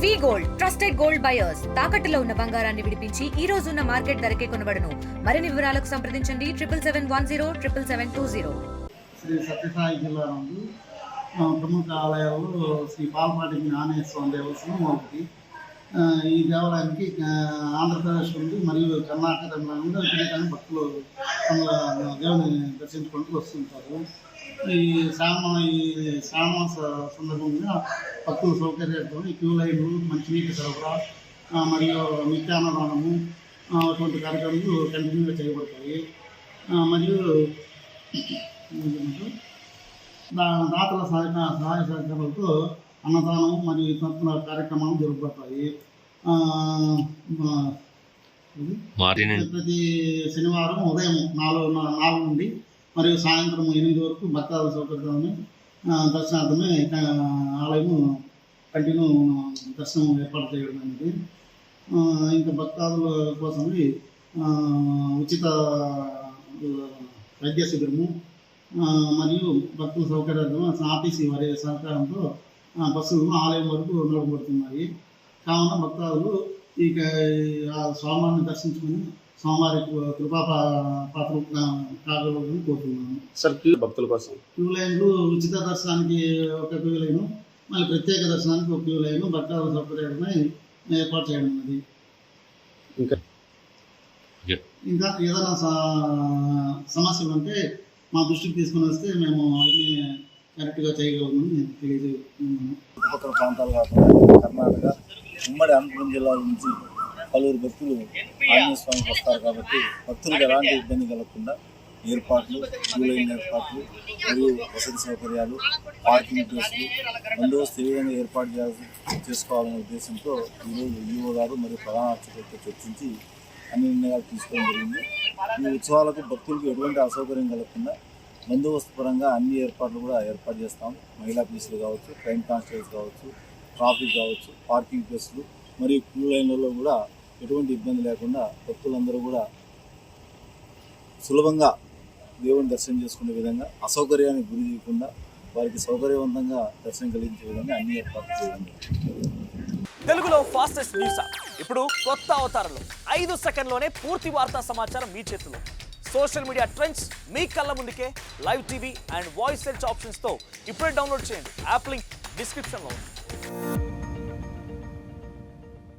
వి gold trusted gold buyers తాకట్టులో ఉన్న బంగారాన్ని విడిపించి ఈ రోజు ఉన్న మార్కెట్ ధరకే కొనబడును. మరిన్ని వివరాలకు సంప్రదించండి 7771077220. శ్రీ సత్యసాయి జిల్లా నుండి ప్రముఖ ఆలయాలు శ్రీ పాలపాటి ఆంజనేయ స్వామి దేవస్థానం ఒకటి. ఈ దేవాలయానికి ఆంధ్రప్రదేశ్ నుండి మరియు కర్ణాటక నుండి విపరీతంగా భక్తులు దేవుని దర్శించుకుంటూ వస్తుంటారు. ఈ శ్రావణ సందర్భంగా భక్తుల సౌకర్యార్థం ఈ క్యూ లైన్లు, మంచినీటి సరఫరా మరియు నిత్యాన్నదానము అటువంటి కార్యక్రమాలు కంటిన్యూగా చేయబడతాయి. మరియు దాతల సహాయ సహకారాలతో అన్నదానం మరియు ఇతర కార్యక్రమాలు జరుగుతాయి. ప్రతి శనివారం ఉదయం 4 నుండి మరియు సాయంత్రం 8 వరకు భక్తాల సౌకర్యాన్ని దర్శనార్థమే ఆలయము కంటిన్యూ దర్శనం ఏర్పాటు చేయడం అనేది. ఇంకా భక్తాదుల కోసమే ఉచిత వైద్య శిబిరము మరియు భక్తుల సౌకర్యార్థం ఆర్టీసీ వారి సహకారంతో బస్సులు ఆలయం వరకు నడపబడుతున్నాయి. కావున భక్తాదులు ఇక స్వామివారిని దర్శించుకుని స్వామివారి కృపా పాత్ర కాగలని కోరుతున్నాను. సార్ భక్తుల కోసం క్యూ లైన్లు ఉచిత దర్శనానికి ఒక క్యూ లైను, మళ్ళీ ప్రత్యేక దర్శనానికి ఒక క్యూ లైను భక్తాదుల సౌకర్యాన్ని ఏర్పాటు చేయడం అది. ఇంకా ఏదైనా సమస్యలు ఉంటే మా దృష్టికి తీసుకుని వస్తే మేము అన్ని కరెక్ట్గా చేయగలమని తెలియజేస్తున్నాము. చుట్టుపక్కల ప్రాంతాలు కాకుండా కర్ణాటక, ఉమ్మడి అనంతపురం జిల్లాల నుంచి పలువురు భక్తులు ఆంజనేయ స్వామికి వస్తారు కాబట్టి భక్తులకు ఎలాంటి ఇబ్బంది కలగకుండా ఏర్పాట్లు, క్యూ లైన్ ఏర్పాట్లు మరియు వసతి సౌకర్యాలు, పార్కింగ్ ప్లేస్లు బందోబస్తు ఏ విధంగా ఏర్పాటు చేసుకోవాలనే ఉద్దేశంతో ఈరోజు ఈఓ గారు మరియు ప్రధాన అర్చకులతో చర్చించి అన్ని నిర్ణయాలు తీసుకోవడం జరిగింది. ఈ ఉత్సవాలకు భక్తులకు ఎటువంటి అసౌకర్యం కలగకుండా బందోబస్తు పరంగా అన్ని ఏర్పాట్లు కూడా ఏర్పాటు చేస్తాం. మహిళా పోలీసులు కావచ్చు, క్రైమ్ కానిస్టేబుల్స్ కావచ్చు, ట్రాఫిక్ కావచ్చు, పార్కింగ్ ప్లేస్లు మరియు క్యూ లైన్లలో కూడా ఎటువంటి ఇబ్బంది లేకుండా భక్తులందరూ కూడా సులభంగా దేవుని దర్శనం చేసుకునే విధంగా అసౌకర్యానికి గురి చేయకుండా వారికి సౌకర్యవంతంగా దర్శనం కలిగించే విధంగా అన్ని ఏర్పాట్లు చేయడం. తెలుగులో ఫాస్టెస్ట్ న్యూస్ ఇప్పుడు కొత్త అవతారంలో 5 సెకండ్లోనే పూర్తి వార్తా సమాచారం మీ చేతిలో. సోషల్ మీడియా ట్రెండ్స్ మీ కళ్ళ ముందుకే live TV and voice search ఆప్షన్స్తో ఇప్పుడే డౌన్లోడ్ చేయండి. యాప్ లింక్ డిస్క్రిప్షన్లో ఉంది.